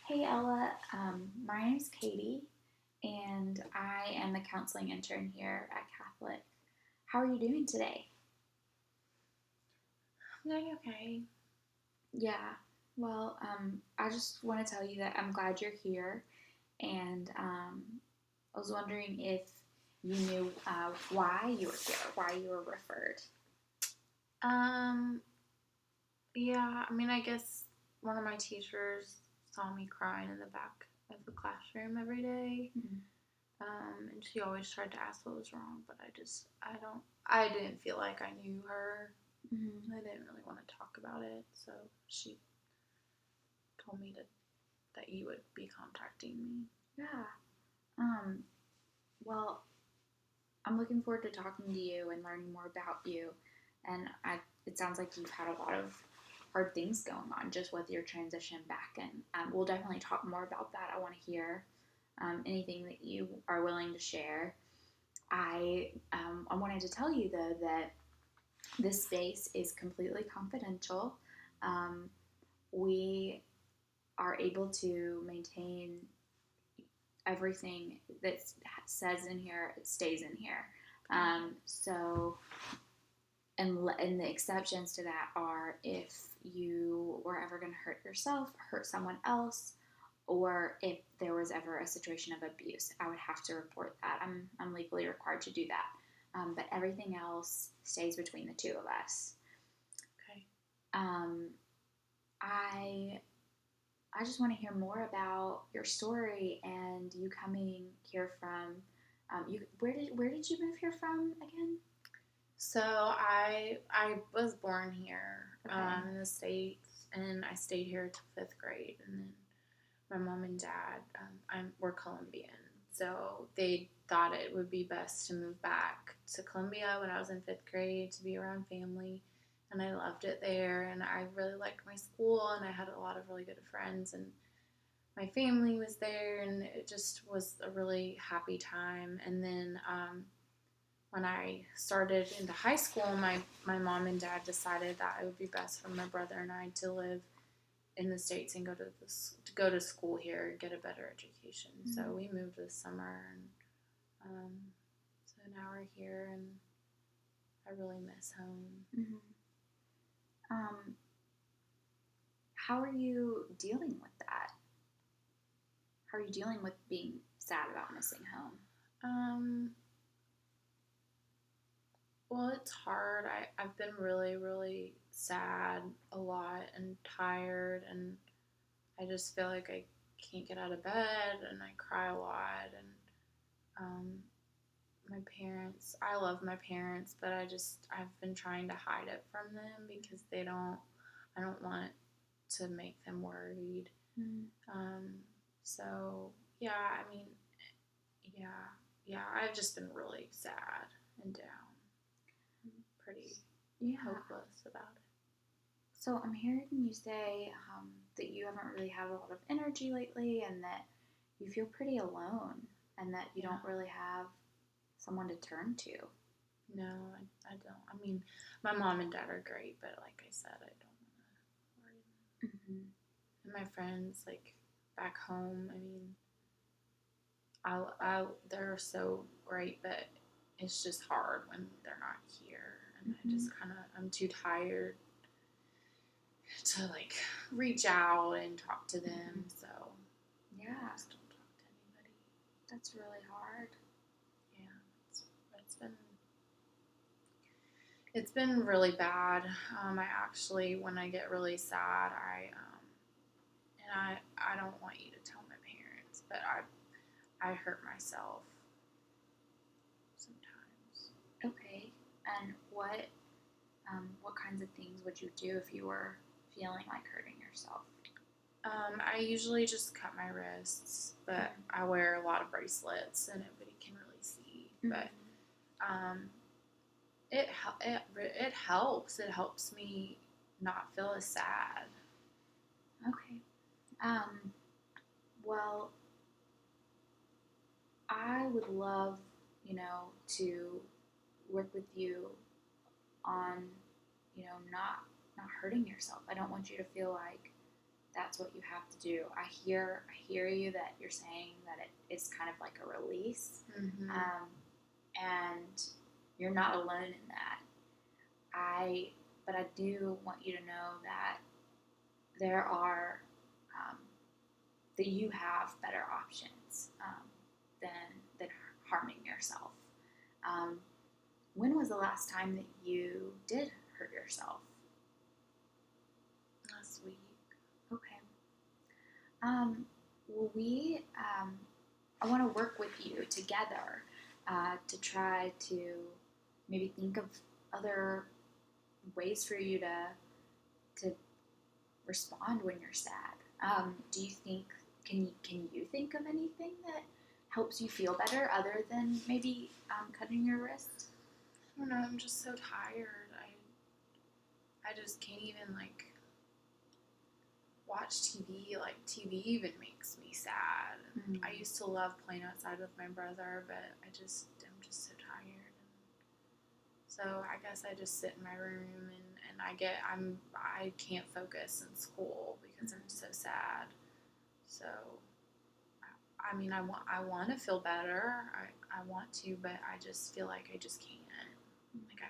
Hey Ella, my name's Katie, and I am a counseling intern here at Catholic. How are you doing today? I'm doing okay. Yeah, well, I just want to tell you that I'm glad you're here, and I was wondering if you knew why you were here, why you were referred. Um, yeah, I guess one of my teachers saw me crying in the back of the classroom every day. Mhm. And she always tried to ask what was wrong, but I didn't feel like I knew her. Mhm. I didn't really want to talk about it, so she told me that you would be contacting me. Yeah. Um, well, I'm looking forward to talking to you and learning more about you. And it sounds like you've had a lot of hard things going on just with your transition back. And we'll definitely talk more about that. I want to hear anything that you are willing to share. I wanted to tell you though that this space is completely confidential. Um, we are able to maintain everything that says in here stays in here. So and the exceptions to that are if you were ever going to hurt yourself, hurt someone else, or if there was ever a situation of abuse, I would have to report that. I'm legally required to do that. But everything else stays between the two of us. Okay. Um, I I just want to hear more about your story and you coming here from. You where did you move here from again? So I was born here Okay. in the States, and I stayed here till fifth grade, and then my mom and dad we're Colombian, so they thought it would be best to move back to Colombia when I was in fifth grade to be around family, and I loved it there, and I really liked my school, and I had a lot of really good friends, and my family was there, and it just was a really happy time. And then when I started into high school, my mom and dad decided that it would be best for my brother and I to live in the States and go to school here and get a better education. So Mm-hmm. we moved this summer, and um, so now we're here, and I really miss home. Mm-hmm. Um, how are you dealing with that? How are you dealing with being sad about missing home? Um, well, it's hard. I've been really, really sad a lot and tired, and I just feel like I can't get out of bed, and I cry a lot. And um, my parents, I love my parents, but I've been trying to hide it from them because I don't want to make them worried. Mm-hmm. Um, so, yeah, yeah, yeah, I've just been really sad and down. I'm pretty Yeah. hopeless about it. So I'm hearing you say that you haven't really had a lot of energy lately, and that you feel pretty alone, and that you Yeah, don't really have someone to turn to. no, I don't. My mom and dad are great, but like I said, I don't want to worry them. Mm-hmm. And my friends, like back home, they're so great, but it's just hard when they're not here, and Mm-hmm. I'm too tired to like reach out and talk to Mm-hmm. them, so I Yeah, just don't talk to anybody. that's really hard. Yeah, it's been it's been really bad. I actually, when I get really sad, I don't want you to tell my parents, but I hurt myself sometimes. Okay, and what kinds of things would you do if you were feeling like hurting yourself? I usually just cut my wrists, but I wear a lot of bracelets and nobody can really see. But Mm-hmm. um, it helps. It helps me not feel as sad. Okay. Um, well, I would love, to work with you on, not hurting yourself. I don't want you to feel like that's what you have to do. I hear you that you're saying that it's kind of like a release, Mm-hmm. and you're not alone in that. I but I do want you to know that there are um, that you have better options than harming yourself. Um, when was the last time that you did hurt yourself? Last week. Okay. Well, I want to work with you together to try to maybe think of other ways for you to respond when you're sad. Do you think can you think of anything that helps you feel better other than maybe cutting your wrist? I don't know. I'm just so tired. I just can't even like watch TV. Like TV even makes me sad. Mm. I used to love playing outside with my brother, but I'm just so tired. So I guess I just sit in my room and I can't focus in school because I'm so sad. So I mean I want to feel better. I want to, but I just feel like I just can't. Like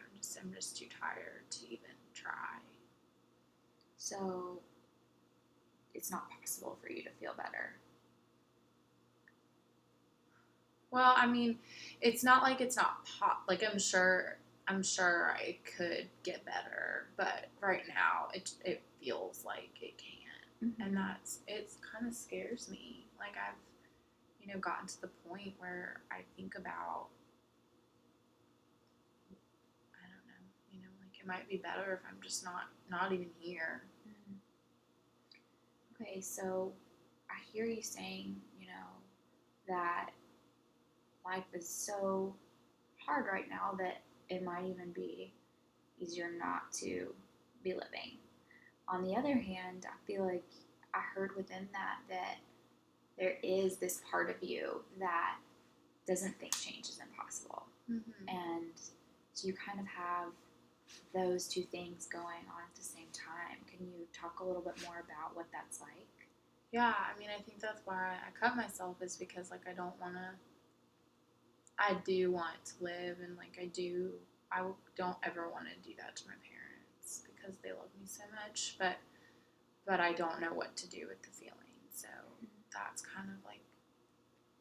I'm just too tired to even try. So it's not possible for you to feel better. Well, I mean, it's not like it's not like I'm sure I could get better, but right now it feels like it can't. Mm-hmm. And it's kind of scares me. Like I've gotten to the point where I think about I don't know, like it might be better if I'm just not even here. Mm-hmm. Okay, so I hear you saying, that life is so hard right now that it might even be easier not to be living. On the other hand, I feel like I heard within that there is this part of you that doesn't think change is impossible. Mm-hmm. And so you kind of have those two things going on at the same time. Can you talk a little bit more about what that's like? Yeah, I mean, I think that's why I cut myself is because like I do want to live and like I don't ever want to do that to my parents because they love me so much, but I don't know what to do with the feeling. So that's kind of like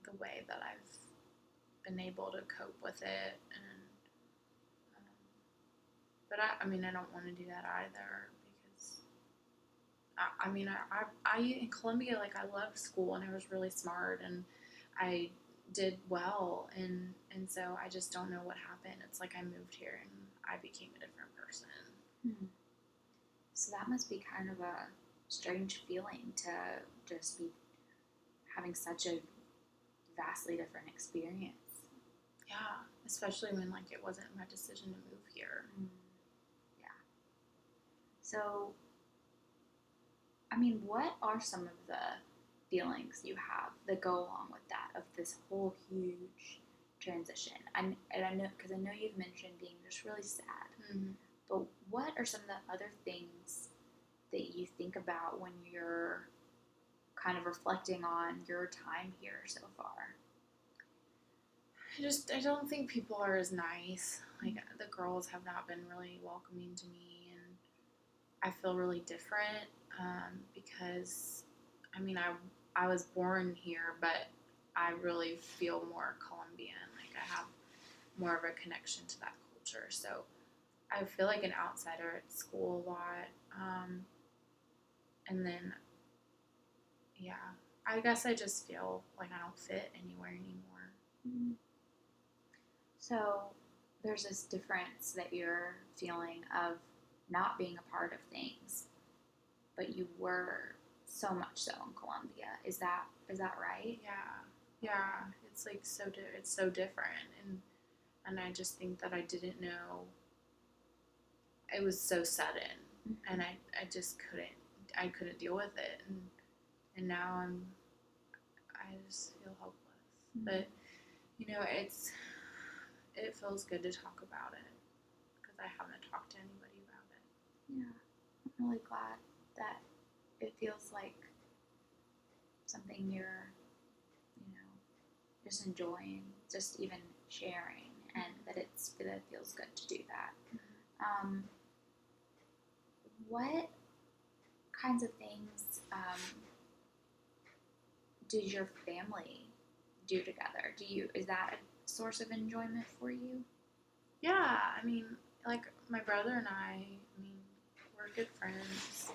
the way that I've been able to cope with it. And but I mean, I don't want to do that either because I mean, I in Columbia, like I loved school and I was really smart and I did well and so I just don't know what happened. It's like I moved here and I became a different person. Hmm. So that must be kind of a strange feeling to just be having such a vastly different experience. Yeah, especially when like it wasn't my decision to move here. Mm. Yeah. So, I mean, what are some of the feelings you have that go along with that of this whole huge transition? And I know because I know you've mentioned being just really sad, Mm-hmm. but what are some of the other things that you think about when you're kind of reflecting on your time here so far? I don't think people are as nice. Like the girls have not been really welcoming to me, and I feel really different because I mean I was born here, but I really feel more Colombian. Like I have more of a connection to that culture. So I feel like an outsider at school a lot, and then yeah, I guess I just feel like I don't fit anywhere anymore. Mm-hmm. So there's this difference that you're feeling of not being a part of things, but you were so much so in Colombia. Is that right? Yeah. It's like it's so different, and I just think that I didn't know. It was so sudden, Mm-hmm. and I just couldn't deal with it, and now I just feel hopeless. Mm-hmm. But it feels good to talk about it because I haven't talked to anybody about it. Yeah, I'm really glad that it feels like something you're, just enjoying, just even sharing, and that it feels good to do that. Um, what kinds of things does your family do together? Is that a source of enjoyment for you? Yeah, I mean, like my brother and I mean, we're good friends.